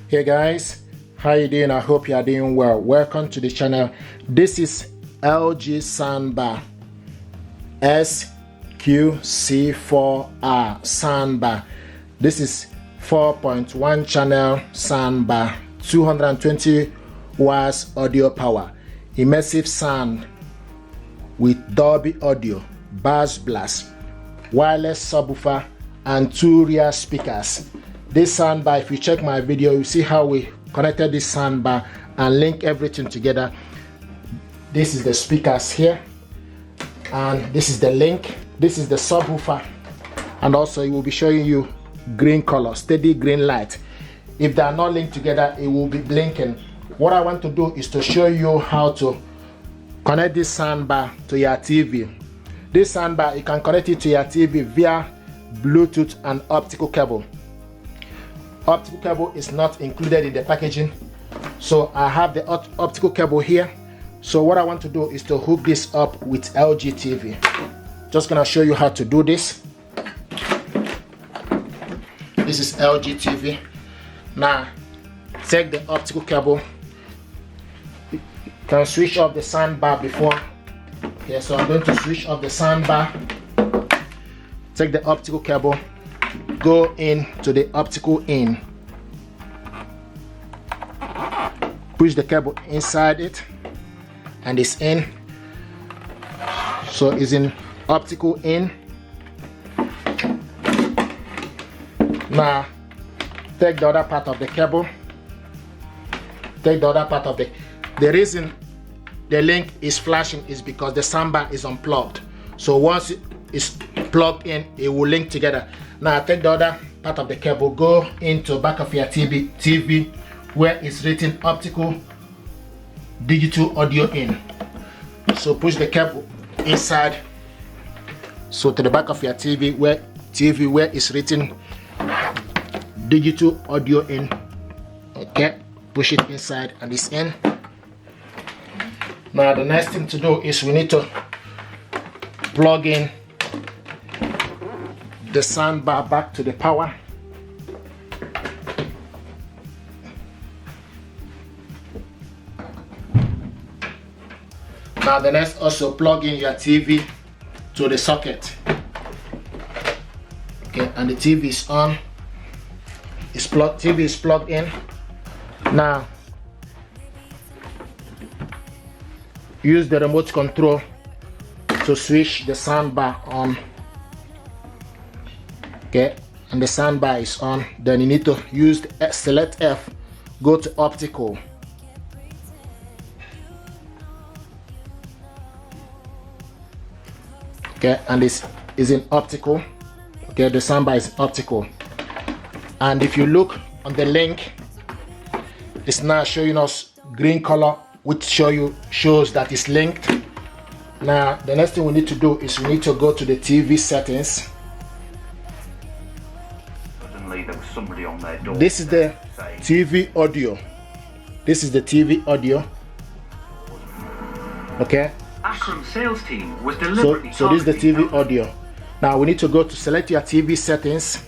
Hey guys, how you doing? I hope you are doing well. Welcome to the channel. This is LG Soundbar SQC4R soundbar. This is 4.1 channel soundbar, 220 watts audio power, immersive sound with Dolby audio, bass blast, wireless subwoofer, and 2 rear speakers. This soundbar, if you check my video, you see how we connected this soundbar and link everything together. This is the speakers here, and this is the link. This is the subwoofer, and also it will be showing you green color, steady green light. If they are not linked together, it will be blinking. What I want to do is to show you how to connect this soundbar to your TV. This soundbar, you can connect it to your TV via Bluetooth and optical cable. Optical cable is not included in the packaging, so I have the optical cable here. So what I want to do is to hook this up with LG TV. Just gonna show you how to do this. This is LG TV. Now take the optical cable. You can switch off the soundbar before. Okay, so I'm going to switch off the soundbar. Take the optical cable, go into the optical in, push the cable inside it, and it's in. So it's in optical in. Now take the other part of the cable. Take the other part of the reason the link is flashing is because the soundbar is unplugged. So once it is plugged in, it will link together. Now take the other part of the cable, go into back of your TV where it's written optical digital audio in. So push the cable inside, so to the back of your TV where it's written digital audio in. Okay, push it inside and it's in. Now the next thing to do is we need to plug in the soundbar back to the power. Now the next, also plug in your TV to the socket. Okay, and the TV is on. TV is plugged in. Now use the remote control to switch the soundbar on. Okay, and the soundbar is on. Then you need to use the select F, go to optical. Okay, and this is in optical. Okay, the soundbar is optical. And if you look on the link, it's now showing us green color, which shows that it's linked. Now the next thing we need to do is we need to go to the TV settings. Suddenly there was somebody on their door. This is the TV audio. This is the TV audio. Okay. Akram sales team was deliberately so this is the TV audio. Now we need to go to select your TV settings.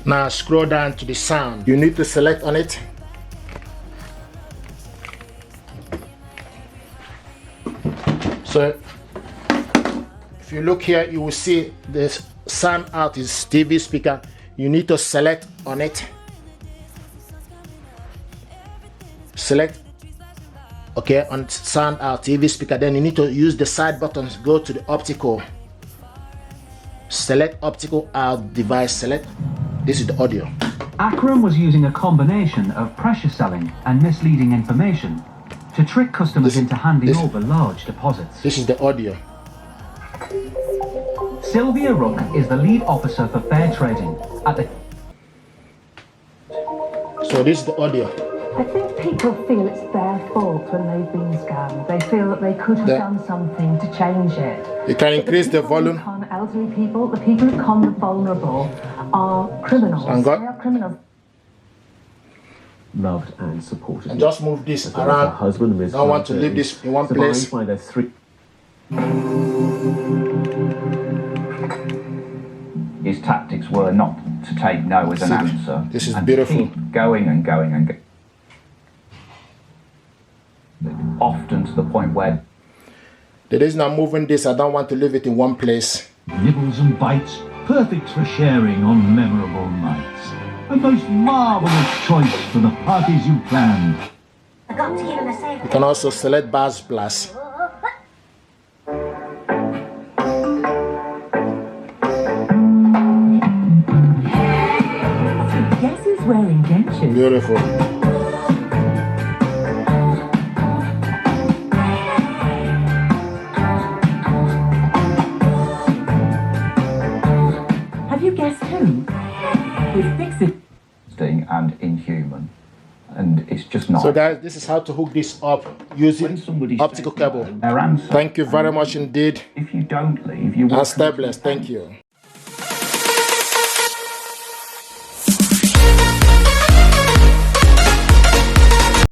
Now scroll down to the sound. You need to select on it. So if you look here, you will see the sound out is TV speaker. You need to select on it. Select, okay, on sound out TV speaker. Then you need to use the side buttons. Go to the optical. Select optical out device. Select. This is the audio. Akram was using a combination of pressure selling and misleading information to trick customers into handing over large deposits. This is the audio. Sylvia Rook is the lead officer for fair trading at the... So this is the audio. I think people feel it's their fault when they've been scammed. They feel that they could have done something to change it. You can increase the volume. Elderly people, the people who con the vulnerable, are criminals. They are criminals. Loved and supported. And just move this around. Husband I don't want to leave this in one place. By their 3 His tax parents were not to take no as an answer. This is and beautiful. Keep going and going and going. Often to the point where the reason I'm moving this, I don't want to leave it in one place. Nibbles and bites, perfect for sharing on memorable nights. A most marvellous choice for the parties you planned. I got to give him a safe. You can also select bass blast. Guess who's wearing dentures? Beautiful. Have you guessed who? We fix it. and inhuman, and it's just not. So guys, this is how to hook this up using optical cable. Their answer. Thank you very much indeed. If you don't leave, you will. And stay blessed. Thank you.